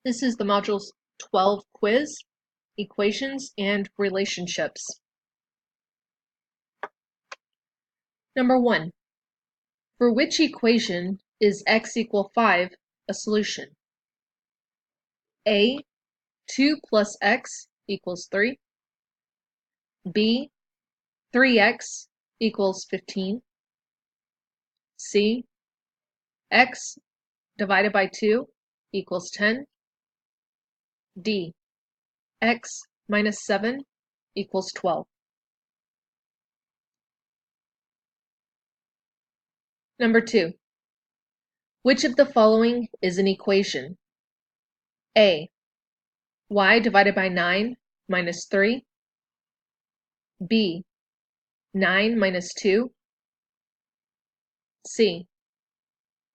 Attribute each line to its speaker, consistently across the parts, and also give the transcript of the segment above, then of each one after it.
Speaker 1: This is the Module 12 quiz, equations and relationships. Number 1. For which equation is x equal 5 a solution? A. 2 plus x equals 3. B. 3x equals 15. C. X divided by 2 equals 10. D. X minus 7 equals 12. Number 2. Which of the following is an equation? A. Y divided by 9 minus 3. B. 9 minus 2. C.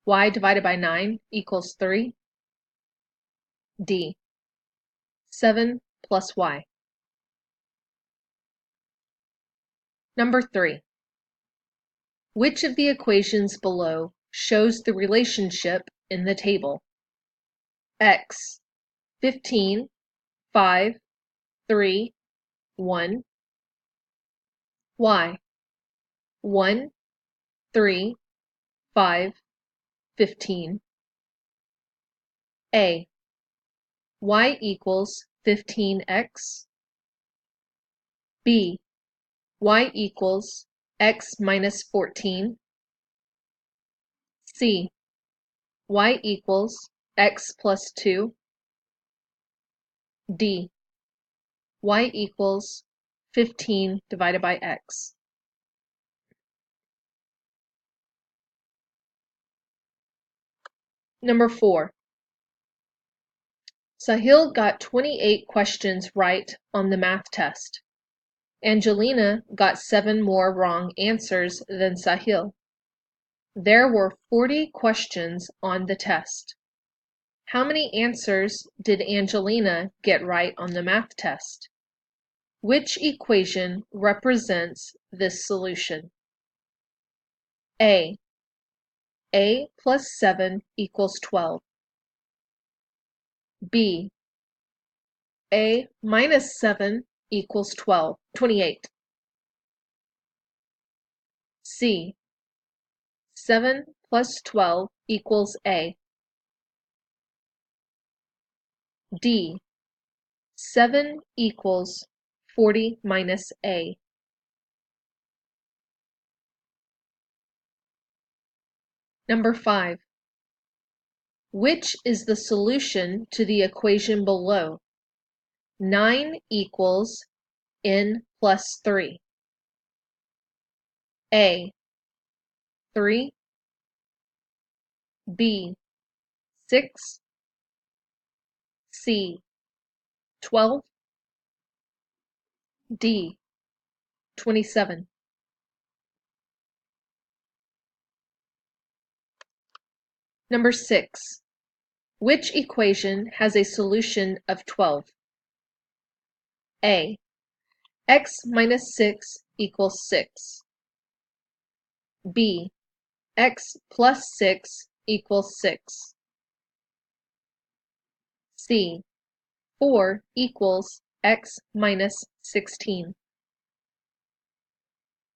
Speaker 1: Y divided by 9 equals 3. D. 7 plus y. Number 3. Which of the equations below shows the relationship in the table? X. 15, 5, 3, 1. Y. 1, 3, 5, 15. A. Y equals 15x. B. Y equals x minus 14. C. Y equals x plus 2. D. Y equals 15 divided by x. Number 4. Sahil got 28 questions right on the math test. Angelina got 7 more wrong answers than Sahil. There were 40 questions on the test. How many answers did Angelina get right on the math test? Which equation represents this solution? A. A plus 7 equals 12. B. A minus 7 equals 28. C. 7 plus 12 equals A. D. 7 equals 40 minus A. Number 5. Which is the solution to the equation below? 9 equals n plus 3. A. 3. B. 6. C. 12. D. 27. Number 6. Which equation has a solution of 12? A. X minus 6 equals 6. B. X plus 6 equals 6. C. 4 equals x minus 16.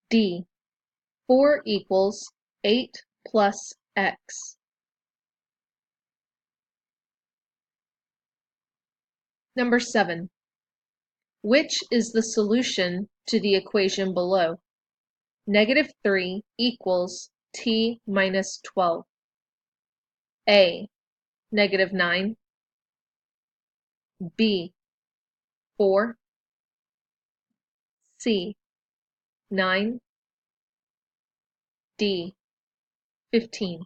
Speaker 1: D. 4 equals 8 plus x. Number 7. Which is the solution to the equation below? Negative 3 equals t minus 12. A. Negative 9. B. 4. C. 9. D. 15.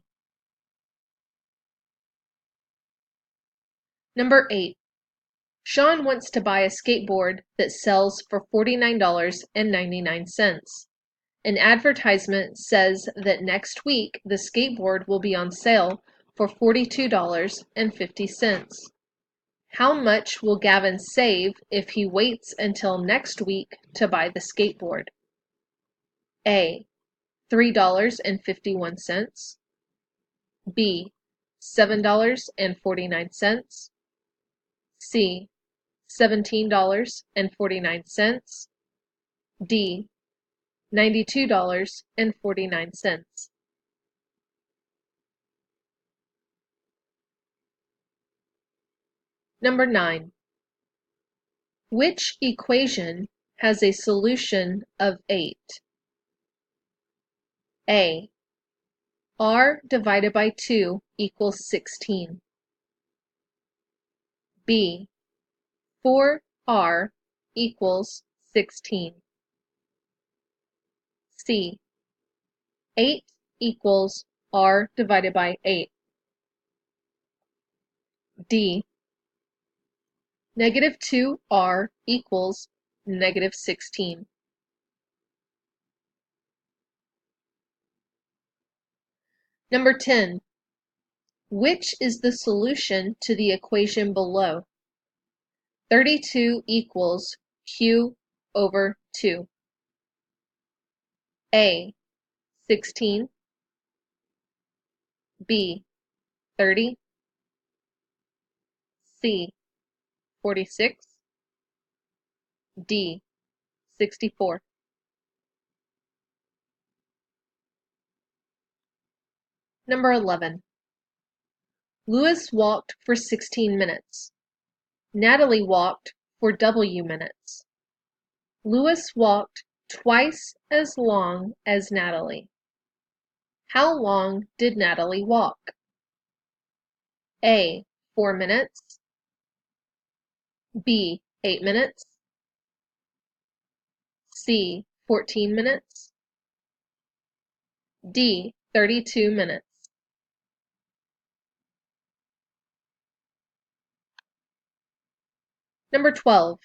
Speaker 1: Number 8. Sean wants to buy a skateboard that sells for $49.99. An advertisement says that next week the skateboard will be on sale for $42.50. How much will Gavin save if he waits until next week to buy the skateboard? A. $3.51. B. $7.49. C. $17.49. D. $92.49. Number 9. Which equation has a solution of 8? A. R divided by 2 equals 16. B. 4R equals 16. C. 8 equals R divided by 8. D. Negative 2R equals negative 16. Number 10. Which is the solution to the equation below? 32 equals Q over 2. A. 16. B. 30. C. 46. D. 64. Number 11. Louis walked for 16 minutes. Natalie walked for W minutes. Louis walked twice as long as Natalie. How long did Natalie walk? A. 4 minutes. B. 8 minutes. C. 14 minutes. D. 32 minutes. Number 12.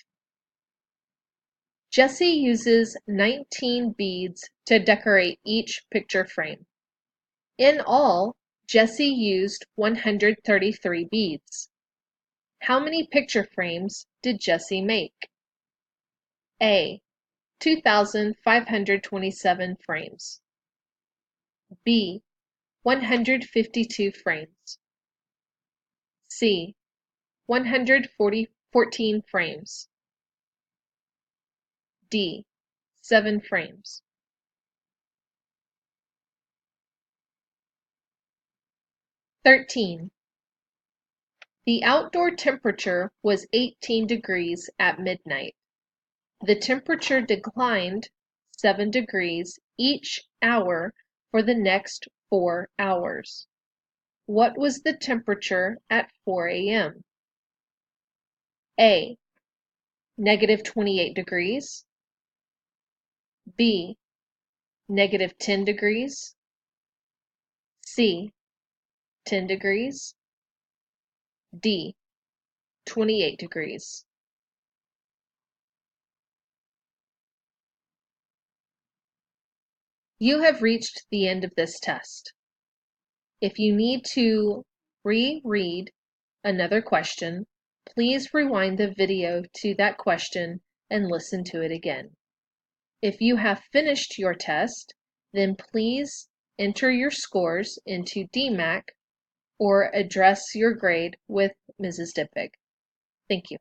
Speaker 1: Jesse uses 19 beads to decorate each picture frame. In all, Jesse used 133 beads. How many picture frames did Jesse make? A. 2,527 frames. B. 152 frames. C. 114 frames. D. 7 frames. (13) The outdoor temperature was 18 degrees at midnight. The temperature declined 7 degrees each hour for the next 4 hours. What was the temperature at 4 a.m.? A. Negative 28 degrees. B. Negative 10 degrees. C. 10 degrees. D. 28 degrees. You have reached the end of this test. If you need to reread another question, please rewind the video to that question and listen to it again. If you have finished your test, then please enter your scores into DMAC or address your grade with Mrs. Dipvig. Thank you.